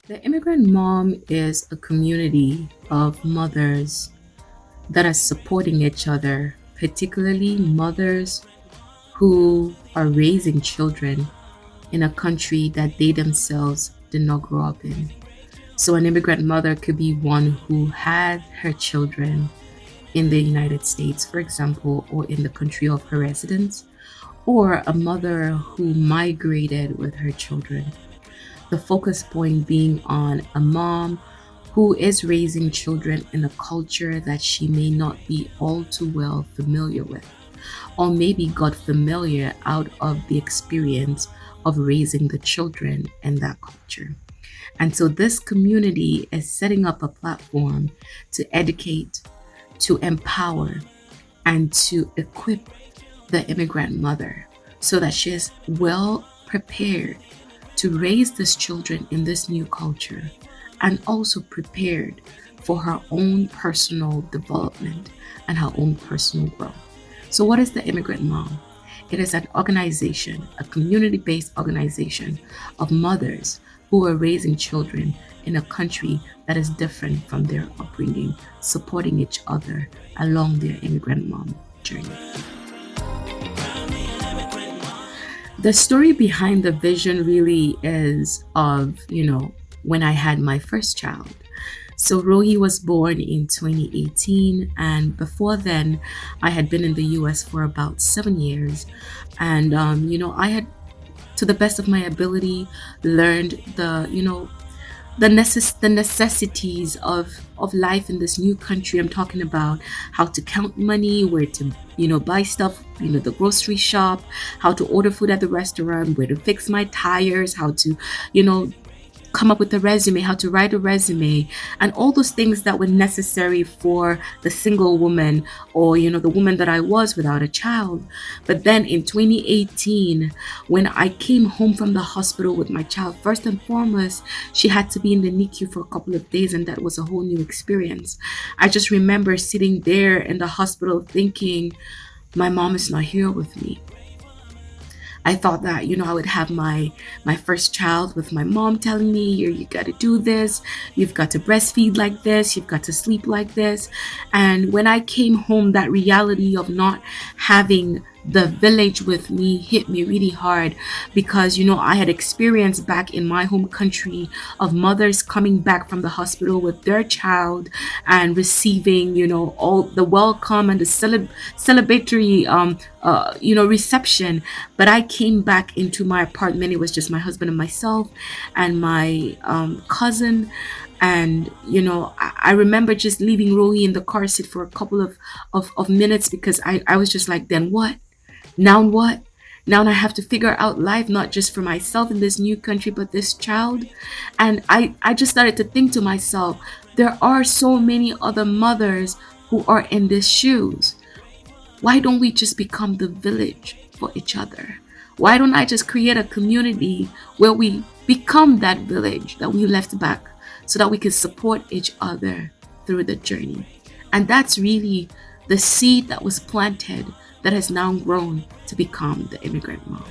The immigrant mom is a community of mothers that are supporting each other, particularly mothers who are raising children in a country that they themselves did not grow up in. So, an immigrant mother could be one who had her children in the United States, for example, or in the country of her residence, or a mother who migrated with her children. The focus point being on a mom who is raising children in a culture that she may not be all too well familiar with, or maybe got familiar out of the experience of raising the children in that culture. And so this community is setting up a platform to educate, to empower, and to equip the immigrant mother so that she is well prepared to raise these children in this new culture and also prepared for her own personal development and her own personal growth. So, what is the Immigrant Mom? It is an organization, a community based organization of mothers who are raising children in a country that is different from their upbringing, supporting each other along their immigrant mom journey. The story behind the vision really is of, when I had my first child. So Rohi was born in 2018, and before then, I had been in the US for about 7 years. And, I had, to the best of my ability, learned the necessities of life in this new country. I'm talking about how to count money, where to buy stuff, the grocery shop, how to order food at the restaurant, where to fix my tires, how to you know come up with a resume, how to write a resume, and all those things that were necessary for the single woman, or the woman that I was without a child. But then in 2018, when I came home from the hospital with my child, first and foremost, she had to be in the NICU for a couple of days, and that was a whole new experience. I just remember sitting there in the hospital thinking, my mom is not here with me. I thought that, I would have my first child with my mom telling me, here, you got to do this, you've got to breastfeed like this, you've got to sleep like this. And when I came home, that reality of not having the village with me hit me really hard, because I had experienced back in my home country of mothers coming back from the hospital with their child and receiving all the welcome and the celebratory reception. But I came back into my apartment. It was just my husband and myself and my cousin. And I remember just leaving Rohi in the car seat for a couple of minutes, because I was just like, then what? Now what? Now I have to figure out life, not just for myself in this new country, but this child. And I just started to think to myself, there are so many other mothers who are in these shoes. Why don't we just become the village for each other? Why don't I just create a community where we become that village that we left back, so that we can support each other through the journey? And that's really the seed that was planted that has now grown to become the Immigrant Mom.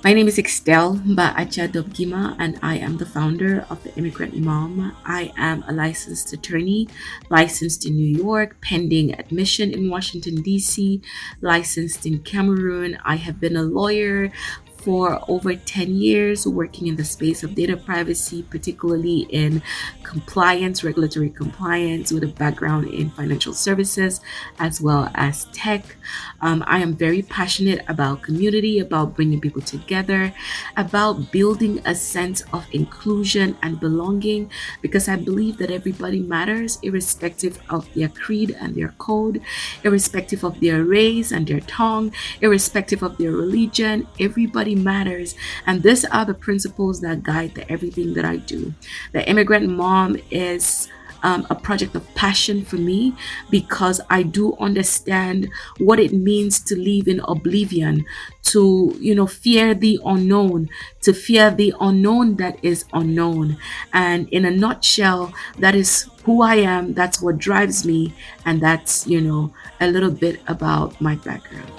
My name is Extel Mbaacha Dobgima, and I am the founder of the Immigrant Mom. I am a licensed attorney, licensed in New York, pending admission in Washington, D.C., licensed in Cameroon. I have been a lawyer for over 10 years, working in the space of data privacy, particularly in compliance, regulatory compliance, with a background in financial services as well as tech. I am very passionate about community, about bringing people together, about building a sense of inclusion and belonging, because I believe that everybody matters, irrespective of their creed and their code, irrespective of their race and their tongue, irrespective of their religion. Everybody matters. And these are the principles that guide everything that I do. The Immigrant Mom is a project of passion for me, because I do understand what it means to live in oblivion, to fear the unknown, to fear the unknown that is unknown. And in a nutshell, that is who I am. That's what drives me, and that's a little bit about my background.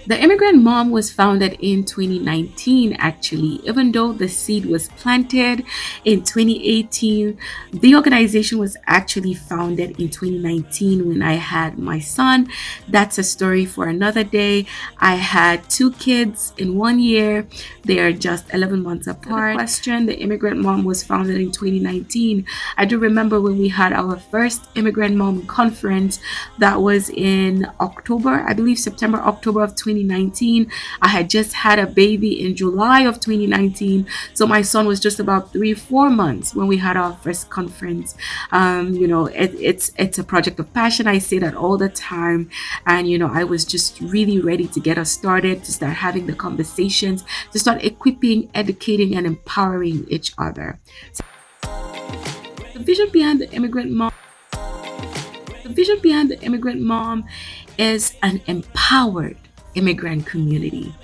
The Immigrant Mom was founded in 2019, actually, even though the seed was planted in 2018. The organization was actually founded in 2019 when I had my son. That's a story for another day. I had two kids in 1 year, they are just 11 months apart. The question, the Immigrant Mom was founded in 2019. I do remember when we had our first Immigrant Mom conference. That was in October, I believe September, October of 2019. I had just had a baby in July of 2019. So my son was just about 3-4 months when we had our first conference. It's a project of passion. I say that all the time. And, I was just really ready to get us started, to start having the conversations, to start equipping, educating, and empowering each other. The vision behind the Immigrant Mom. The vision behind the Immigrant Mom is an empowered immigrant community,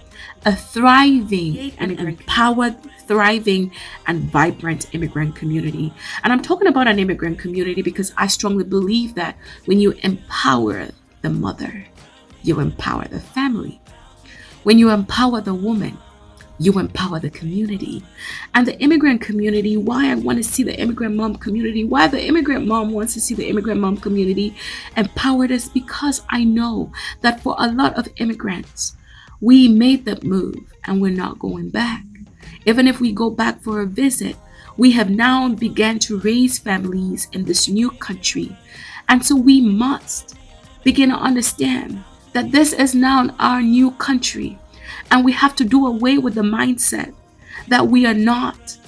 a thriving and empowered, thriving and vibrant immigrant community. And I'm talking about an immigrant community because I strongly believe that when you empower the mother, you empower the family. When you empower the woman, you empower the community. And the immigrant community, why I want to see the immigrant mom community, why the immigrant mom wants to see the immigrant mom community empowered, is because I know that for a lot of immigrants, we made the move and we're not going back. Even if we go back for a visit, we have now begun to raise families in this new country. And so we must begin to understand that this is now our new country. And we have to do away with the mindset that we are not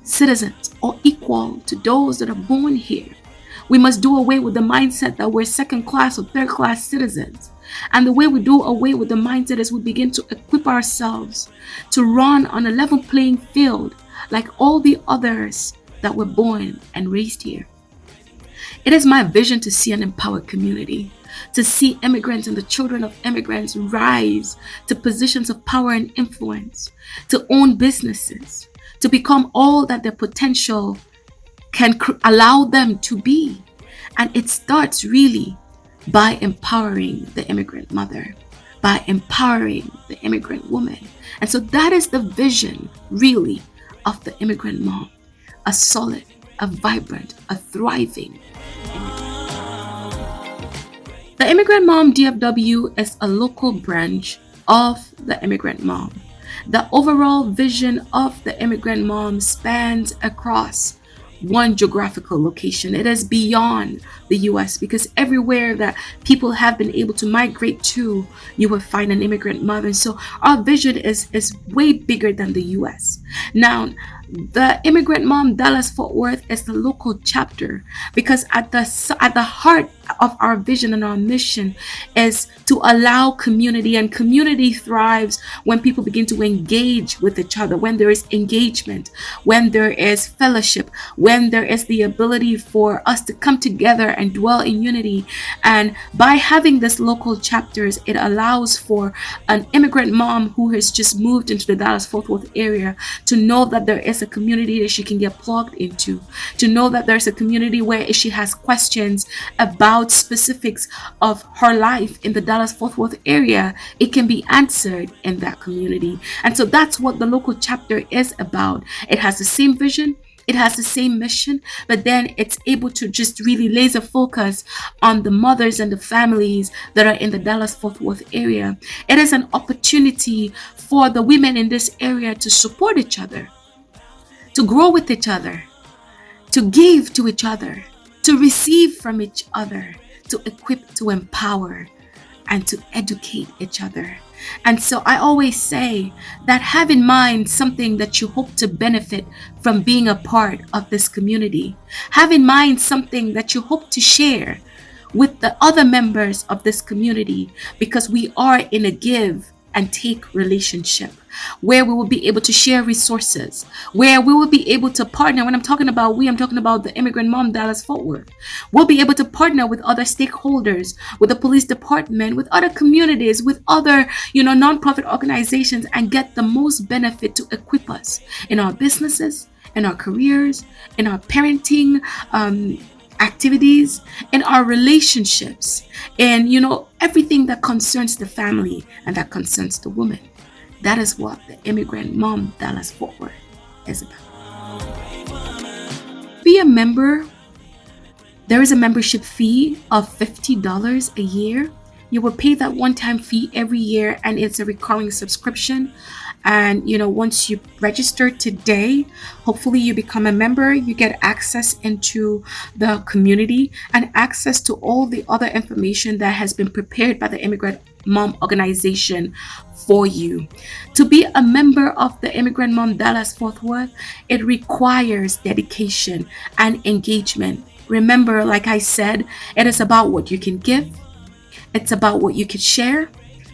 citizens or equal to those that are born here. We must do away with the mindset that we're second class or third class citizens. And the way we do away with the mindset is we begin to equip ourselves to run on a level playing field like all the others that were born and raised here. It is my vision to see an empowered community, to see immigrants and the children of immigrants rise to positions of power and influence, to own businesses, to become all that their potential can allow them to be. And it starts really by empowering the immigrant mother, by empowering the immigrant woman. And so that is the vision really of the immigrant mom, a solid, a vibrant, a thriving The Immigrant Mom DFW is a local branch of the Immigrant Mom. The overall vision of the Immigrant Mom spans across one geographical location. It is beyond the US, because everywhere that people have been able to migrate to, you will find an immigrant mom. And so our vision is way bigger than the US. Now, the Immigrant Mom Dallas Fort Worth is the local chapter, because at the heart of our vision and our mission is to allow community, and community thrives when people begin to engage with each other, when there is engagement, when there is fellowship, when there is the ability for us to come together and dwell in unity. And by having this local chapters, it allows for an immigrant mom who has just moved into the Dallas Fort Worth area to know that there is a community that she can get plugged into, to know that there's a community where if she has questions about specifics of her life in the Dallas Fort Worth area, it can be answered in that community. And so that's what the local chapter is about. It has the same vision, it has the same mission, but then it's able to just really laser focus on the mothers and the families that are in the Dallas Fort Worth area. It is an opportunity for the women in this area to support each other, to grow with each other, to give to each other, to receive from each other, to equip, to empower, and to educate each other. And so I always say that have in mind something that you hope to benefit from being a part of this community. Have in mind something that you hope to share with the other members of this community, because we are in a give and take relationship where we will be able to share resources, where we will be able to partner. When I'm talking about we, I'm talking about the Immigrant Mom Dallas Fort Worth. We'll be able to partner with other stakeholders, with the police department, with other communities, with other, nonprofit organizations, and get the most benefit to equip us in our businesses, in our careers, in our parenting, activities, in our relationships, and everything that concerns the family and that concerns the woman. That is what the Immigrant Mom Dallas Fort Worth is about. Be a member. There is a membership fee of $50 a year. You will pay that one-time fee every year, and it's a recurring subscription. And once you register today, hopefully you become a member, you get access into the community and access to all the other information that has been prepared by the Immigrant Mom organization for you. To be a member of the Immigrant Mom Dallas Fort Worth, it requires dedication and engagement. Remember, like I said, it is about what you can give. It's about what you can share.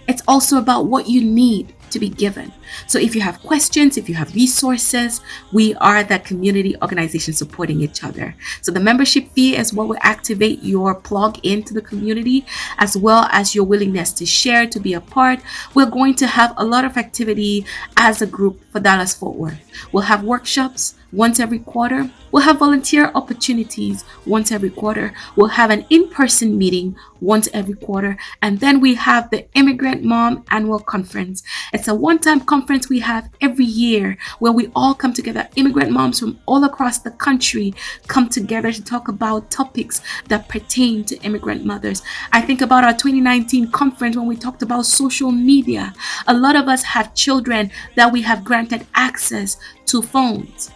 It's also about what you need to be given. So if you have questions, if you have resources, we are that community organization supporting each other. So the membership fee is what will activate your plug into the community, as well as your willingness to share, to be a part. We're going to have a lot of activity as a group for Dallas Fort Worth. We'll have workshops once every quarter. We'll have volunteer opportunities once every quarter. We'll have an in-person meeting once every quarter. And then we have the Immigrant Mom Annual Conference. It's a one-time conference we have every year where we all come together. Immigrant moms from all across the country come together to talk about topics that pertain to immigrant mothers. I think about our 2019 conference when we talked about social media. A lot of us have children that we have granted access to phones,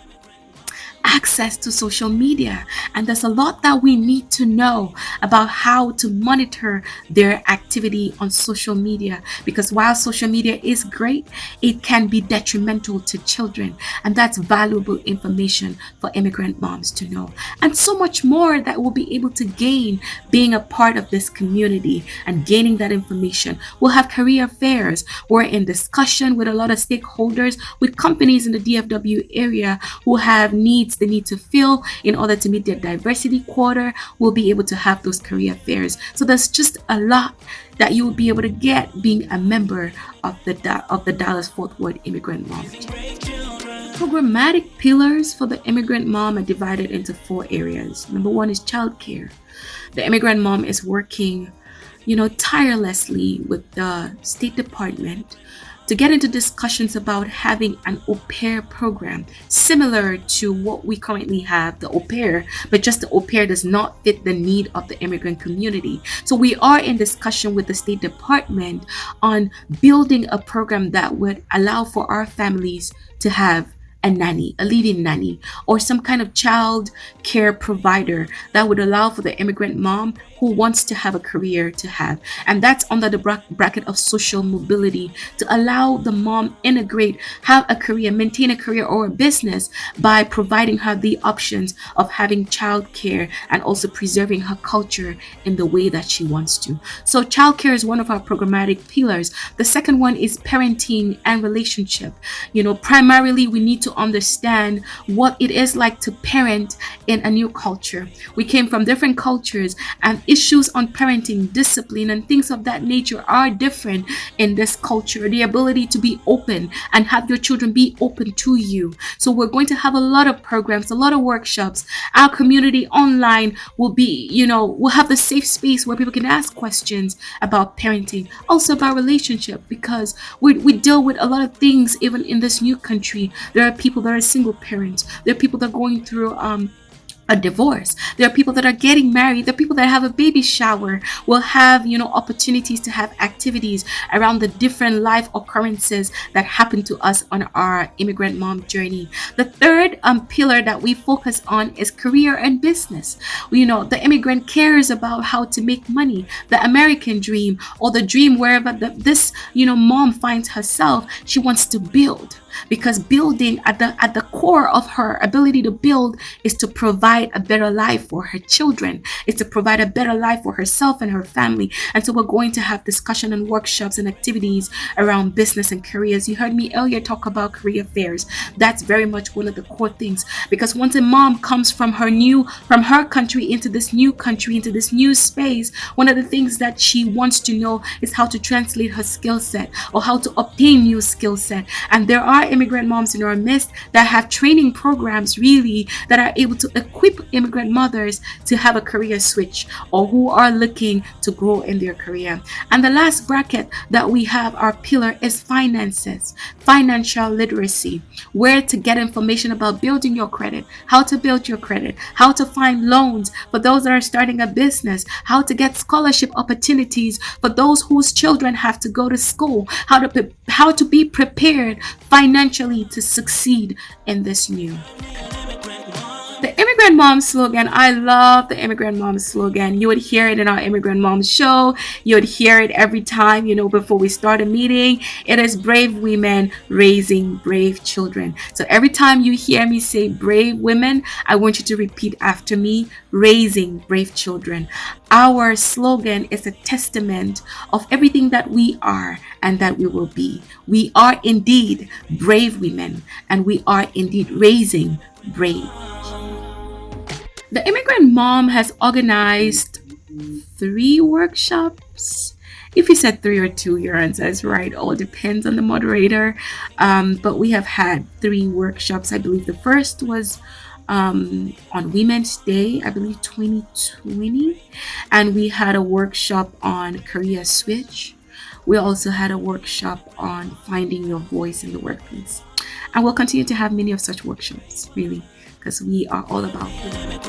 access to social media, and there's a lot that we need to know about how to monitor their activity on social media, because while social media is great, it can be detrimental to children, and that's valuable information for immigrant moms to know, and so much more that we'll be able to gain being a part of this community and gaining that information. We'll have career fairs. We're in discussion with a lot of stakeholders, with companies in the DFW area who have needs they need to fill in order to meet their diversity quota. We'll be able to have those career fairs. So there's just a lot that you will be able to get being a member of the Dallas Fort Worth Immigrant Mom. Programmatic pillars for the immigrant mom are divided into 4 areas. Number 1 is childcare. The immigrant mom is working, tirelessly with the State Department to get into discussions about having an au pair program similar to what we currently have, the au pair, but just the au pair does not fit the need of the immigrant community. So we are in discussion with the State Department on building a program that would allow for our families to have a nanny, a living nanny, or some kind of child care provider that would allow for the immigrant mom who wants to have a career to have. And that's under the bracket of social mobility, to allow the mom integrate, have a career, maintain a career or a business by providing her the options of having child care and also preserving her culture in the way that she wants to. So childcare is one of our programmatic pillars. The second one is parenting and relationship. Primarily we need to understand what it is like to parent in a new culture. We came from different cultures, and issues on parenting, discipline, and things of that nature are different in this culture. The ability to be open and have your children be open to you. So we're going to have a lot of programs, a lot of workshops. Our community online will be, we'll have the safe space where people can ask questions about parenting, also about relationship, because we deal with a lot of things even in this new country. There are people that are single parents. There are people that are going through a divorce. There are people that are getting married. There are people that have a baby shower. We'll have, opportunities to have activities around the different life occurrences that happen to us on our immigrant mom journey. The third pillar that we focus on is career and business. The immigrant cares about how to make money, the American dream, or the dream wherever this mom finds herself. She wants to build, because building at the core of her ability to build is to provide a better life for her children. It's to provide a better life for herself and her family. And so we're going to have discussion and workshops and activities around business and careers. You heard me earlier talk about career fairs. That's very much one of the core things, because once a mom comes from her country into this new country, into this new space, one of the things that she wants to know is how to translate her skill set or how to obtain new skill set. And there are immigrant moms in our midst that have training programs really that are able to equip equip immigrant mothers to have a career switch or who are looking to grow in their career. And the last bracket that we have, our pillar, is finances, financial literacy, where to get information about building your credit, how to build your credit, how to find loans for those that are starting a business, how to get scholarship opportunities for those whose children have to go to school, how to be prepared financially to succeed in this new. The Immigrant Mom slogan, I love the Immigrant Mom slogan. You would hear it in our Immigrant Mom show. You would hear it every time, before we start a meeting. It is brave women raising brave children. So every time you hear me say brave women, I want you to repeat after me, raising brave children. Our slogan is a testament of everything that we are and that we will be. We are indeed brave women, and we are indeed raising brave. The Immigrant Mom has organized 3 workshops. If you said 3 or 2, your answer is right. All depends on the moderator. But we have had 3 workshops. I believe the first was on Women's Day, I believe 2020. And we had a workshop on career switch. We also had a workshop on finding your voice in the workplace. And we'll continue to have many of such workshops, really, because we are all about it.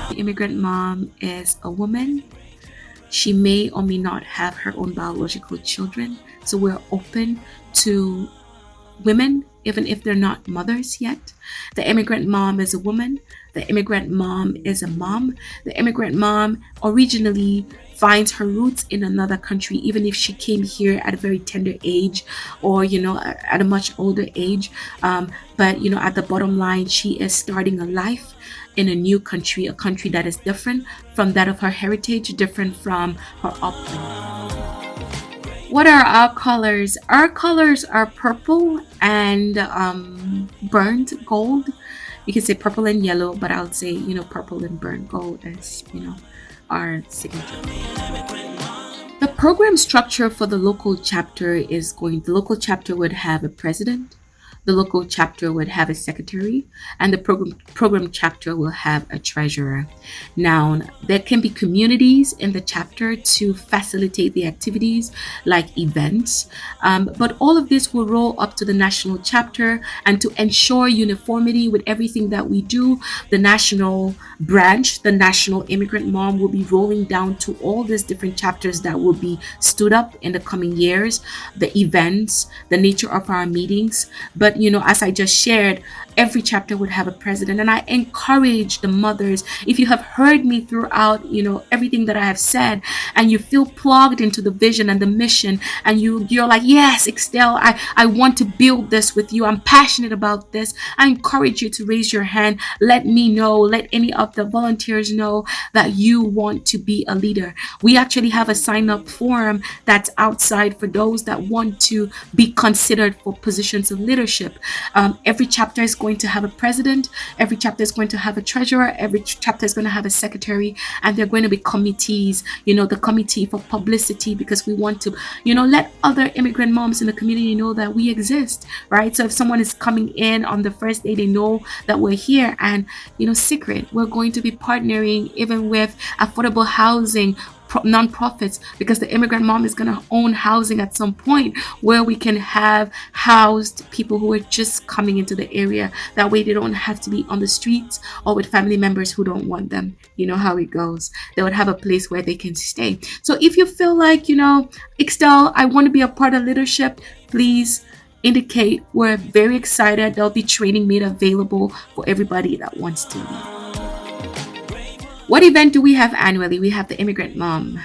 The Immigrant Mom is a woman. She may or may not have her own biological children. So we're open to women, even if they're not mothers yet. The Immigrant Mom is a woman. The Immigrant Mom is a mom. The Immigrant Mom originally finds her roots in another country, even if she came here at a very tender age or, at a much older age. But, at the bottom line, she is starting a life in a new country, a country that is different from that of her heritage, different from her upbringing. What are our colors? Our colors are purple and burnt gold. You can say purple and yellow, but I would say, purple and burnt gold as, our signature. The program structure for the local chapter the local chapter would have a president, the local chapter would have a secretary, and the program chapter will have a treasurer. Now, there can be communities in the chapter to facilitate the activities like events, but all of this will roll up to the national chapter, and to ensure uniformity with everything that we do, the national branch, the National Immigrant Mom, will be rolling down to all these different chapters that will be stood up in the coming years, the events, the nature of our meetings. But as I just shared, every chapter would have a president, and I encourage the mothers, if you have heard me throughout everything that I have said, and you feel plugged into the vision and the mission, and you're like, yes, Excel, I want to build this with you, I'm passionate about this, I encourage you to raise your hand. Let me know, let any of the volunteers know that you want to be a leader. We actually have a sign-up form that's outside for those that want to be considered for positions of leadership. Every chapter is going to have a president, every chapter is going to have a treasurer, every chapter is going to have a secretary, and there are going to be committees, the committee for publicity, because we want to, let other immigrant moms in the community know that we exist, right? So if someone is coming in on the first day, they know that we're here. And, secret, we're going to be partnering even with affordable housing non-profits, because the Immigrant Mom is going to own housing at some point where we can have housed people who are just coming into the area. That way they don't have to be on the streets or with family members who don't want them. You know how it goes. They would have a place where they can stay. So if you feel like, Excel, I want to be a part of leadership, please indicate. We're very excited. There'll be training made available for everybody that wants to lead. What event do we have annually? We have the Immigrant Mom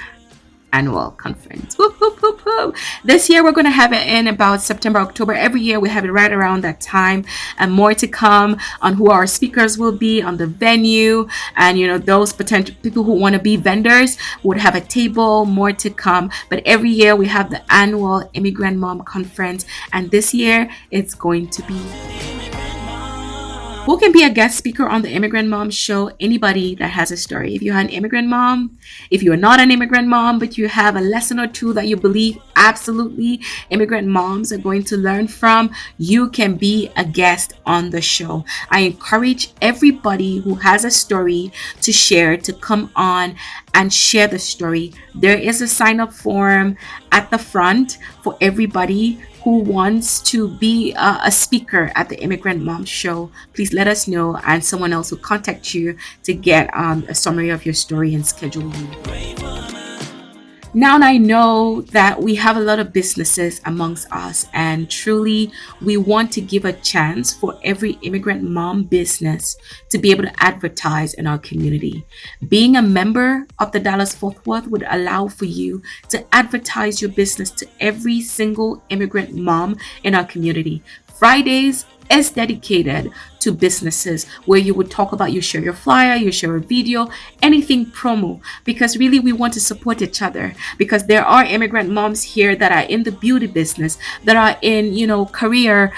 Annual Conference. Whoop, whoop, whoop, whoop. This year we're going to have it in about September, October. Every year we have it right around that time, and more to come on who our speakers will be, on the venue, and those potential people who want to be vendors would have a table. More to come. But every year we have the annual Immigrant Mom Conference, and this year it's going to be Who can be a guest speaker on the Immigrant Mom Show? Anybody that has a story. If you're an immigrant mom, if you're not an immigrant mom, but you have a lesson or two that you believe absolutely immigrant moms are going to learn from, you can be a guest on the show. I encourage everybody who has a story to share, to come on and share the story. There is a sign up form at the front for everybody who wants to be a speaker at the Immigrant Mom Show. Please let us know, and someone else will contact you to get a summary of your story and schedule you. Now I know that we have a lot of businesses amongst us, and truly we want to give a chance for every immigrant mom business to be able to advertise in our community. Being a member of the Dallas Fort Worth would allow for you to advertise your business to every single immigrant mom in our community. Fridays is dedicated to businesses where you would talk about, you share your flyer, you share a video, anything promo, because really we want to support each other, because there are immigrant moms here that are in the beauty business, that are in, career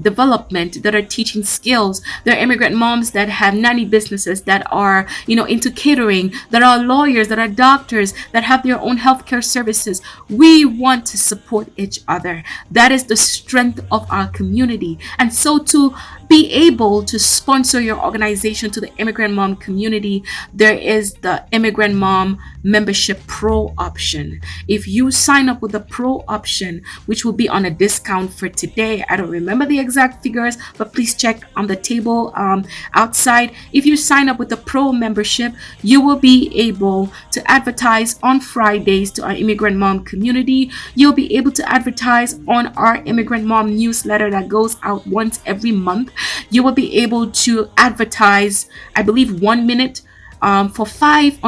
development, that are teaching skills. There are immigrant moms that have nanny businesses, that are, into catering, that are lawyers, that are doctors, that have their own healthcare services. We want to support each other. That is the strength of our community. And so to be able to sponsor your organization to the immigrant mom community, there is the Immigrant Mom Membership Pro option. If you sign up with the Pro option, which will be on a discount for today, I don't remember the exact figures, but please check on the table outside. If you sign up with the Pro membership, you will be able to advertise on Fridays to our immigrant mom community. You'll be able to advertise on our Immigrant Mom newsletter that goes out once every month. You will be able to advertise, I believe, 1 minute for five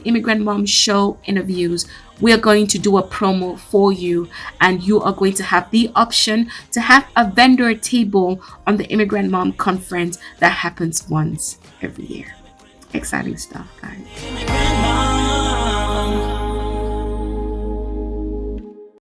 Immigrant Mom Show interviews. We are going to do a promo for you, and you are going to have the option to have a vendor table on the Immigrant Mom Conference that happens once every year. Exciting stuff, guys.